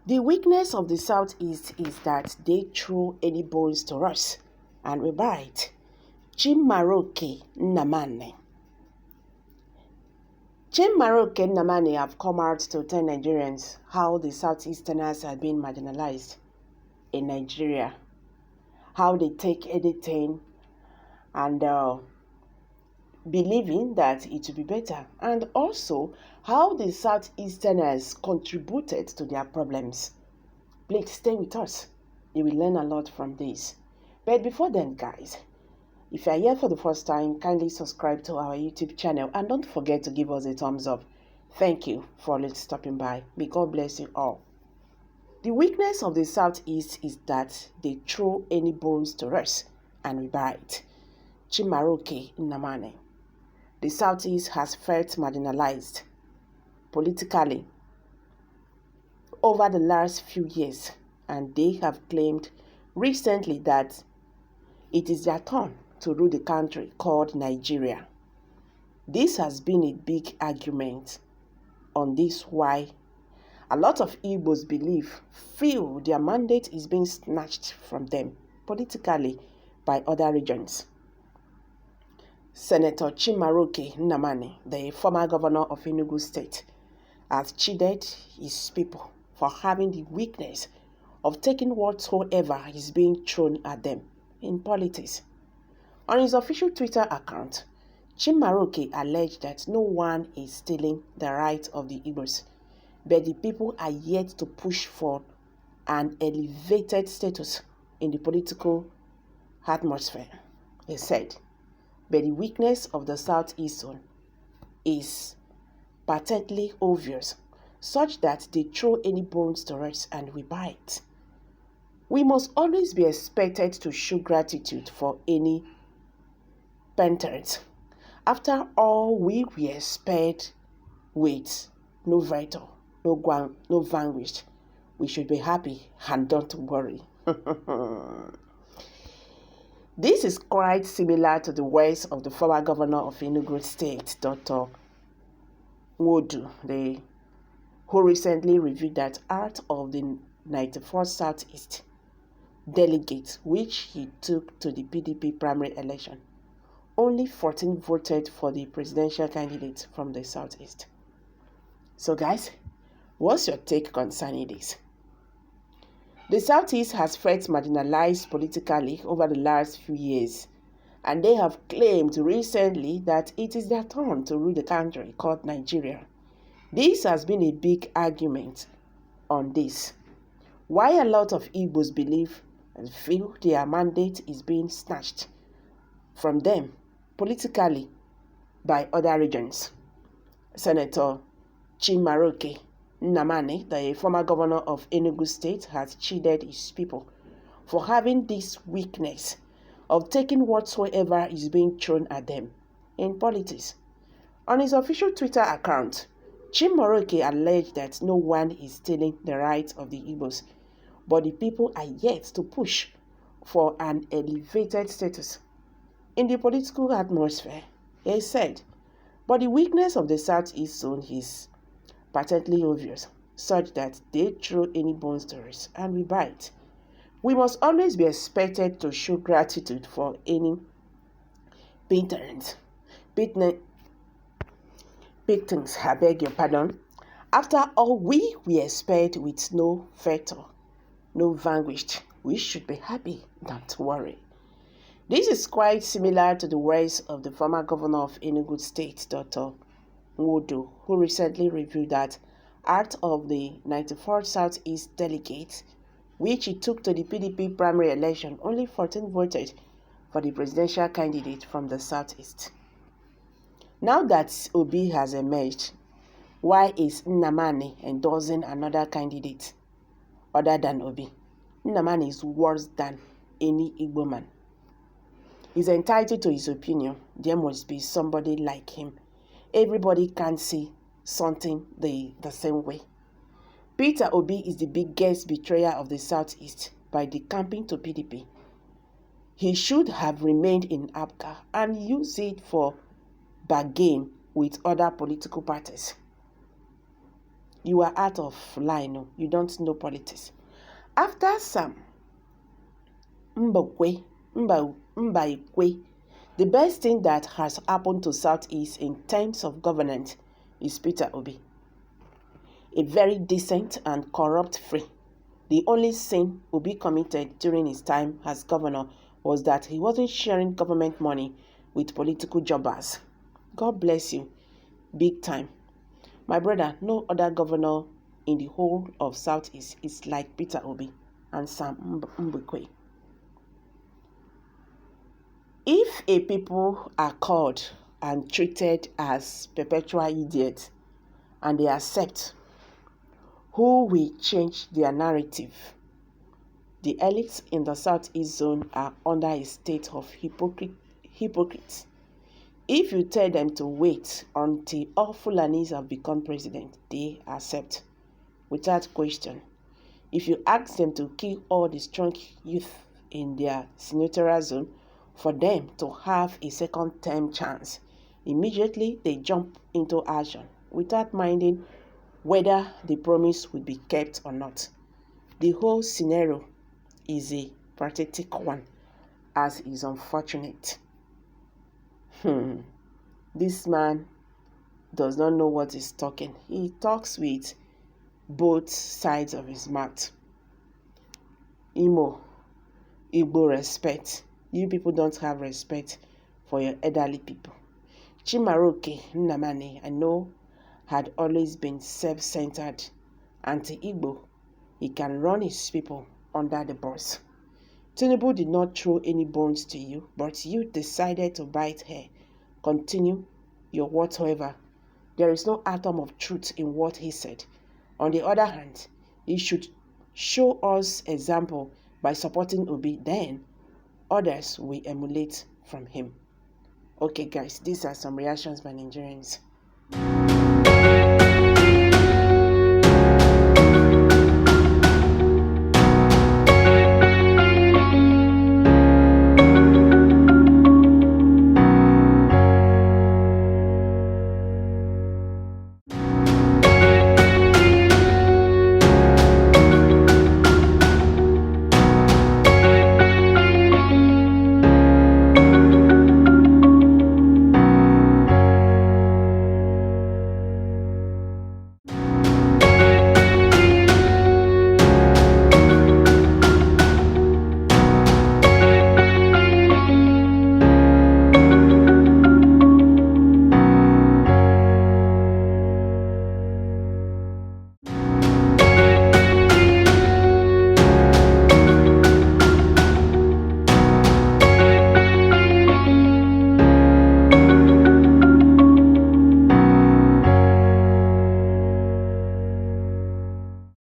The weakness of the Southeast is that they throw any bones to us and we bite. Chimaroke Nnamani. Chimaroke Nnamani have come out to tell Nigerians how the Southeasterners have been marginalized in Nigeria, how they take anything and believing that it will be better, and also how the Southeasterners contributed to their problems. Please stay with us. You will learn a lot from this. But before then, guys, if you are here for the first time, kindly subscribe to our YouTube channel and don't forget to give us a thumbs up. Thank you for stopping by. May God bless you all. The weakness of the Southeast is that they throw any bones to us and we bite. Chimaroke Nnamani. The Southeast has felt marginalized politically over the last few years, and they have claimed recently that it is their turn to rule the country called Nigeria. This has been a big argument on this, why a lot of Igbos feel their mandate is being snatched from them politically by other regions. Senator Chimaroke Nnamani, the former governor of Enugu State, has chided his people for having the weakness of taking whatsoever is being thrown at them in politics. On his official Twitter account, Chimaroke alleged that no one is stealing the rights of the Igbos, but the people are yet to push for an elevated status in the political atmosphere. He said, but the weakness of the Southeast zone is patently obvious, such that they throw any bones to us and we bite. We must always be expected to show gratitude for any penitence. After all, we were spared with no vital, no vanquished. We should be happy and don't worry. This is quite similar to the words of the former governor of Enugu State, Dr. Nnamdi, who recently revealed that out of the 94 Southeast delegates which he took to the PDP primary election, only 14 voted for the presidential candidate from the Southeast. So guys, what's your take concerning this? The Southeast has felt marginalized politically over the last few years, and they have claimed recently that it is their turn to rule the country called Nigeria. This has been a big argument on this, why a lot of Igbos believe and feel their mandate is being snatched from them politically by other regions. Senator Chimaroke Nnamani, the former governor of Enugu State, has chided his people for having this weakness of taking whatsoever is being thrown at them in politics. On his official Twitter account, Chimaroke alleged that no one is stealing the rights of the Igbos, but the people are yet to push for an elevated status in the political atmosphere. He said, but the weakness of the Southeast zone is patently obvious, such that they throw any bones to us and we bite. We must always be expected to show gratitude for any victims, I beg your pardon. After all, we were spared with no fatal, no vanquished. We should be happy, don't worry. This is quite similar to the words of the former governor of Enugu State, Dr. Nnamdi, who recently revealed that out of the 94 Southeast delegates which he took to the PDP primary election, only 14 voted for the presidential candidate from the Southeast. Now that Obi has emerged, why is Nnamani endorsing another candidate other than Obi? Nnamani is worse than any Igbo man. He's entitled to his opinion. There must be somebody like him. Everybody can see something the same way. Peter Obi is the biggest betrayer of the Southeast by decamping to PDP. He should have remained in APGA and used it for bargain with other political parties. You are out of line. No? You don't know politics. After Sam Mbakwe, the best thing that has happened to Southeast in terms of governance is Peter Obi. A very decent and corrupt-free. The only sin Obi committed during his time as governor was that he wasn't sharing government money with political jobbers. God bless you, big time. My brother, no other governor in the whole of Southeast is like Peter Obi and Sam Mbakwe. If a people are called and treated as perpetual idiots and they accept, who will change their narrative? The elites in the Southeast zone are under a state of hypocrites. If you tell them to wait until all Fulanis have become president, they accept without question. If you ask them to kill all the strong youth in their senatorial zone for them to have a second term chance, immediately they jump into action without minding whether the promise will be kept or not. The whole scenario is a pathetic one, as is unfortunate. This man does not know what he's talking. He talks with both sides of his mouth. Igbo respect. You people don't have respect for your elderly people. Chimaroke Nnamani, I know, had always been self-centered. Anti-Igbo, he can run his people under the bus. Tinubu did not throw any bones to you, but you decided to bite hair. Continue your whatsoever. There is no atom of truth in what he said. On the other hand, he should show us example by supporting Obi, then others will emulate from him. Okay guys, these are some reactions by Nigerians.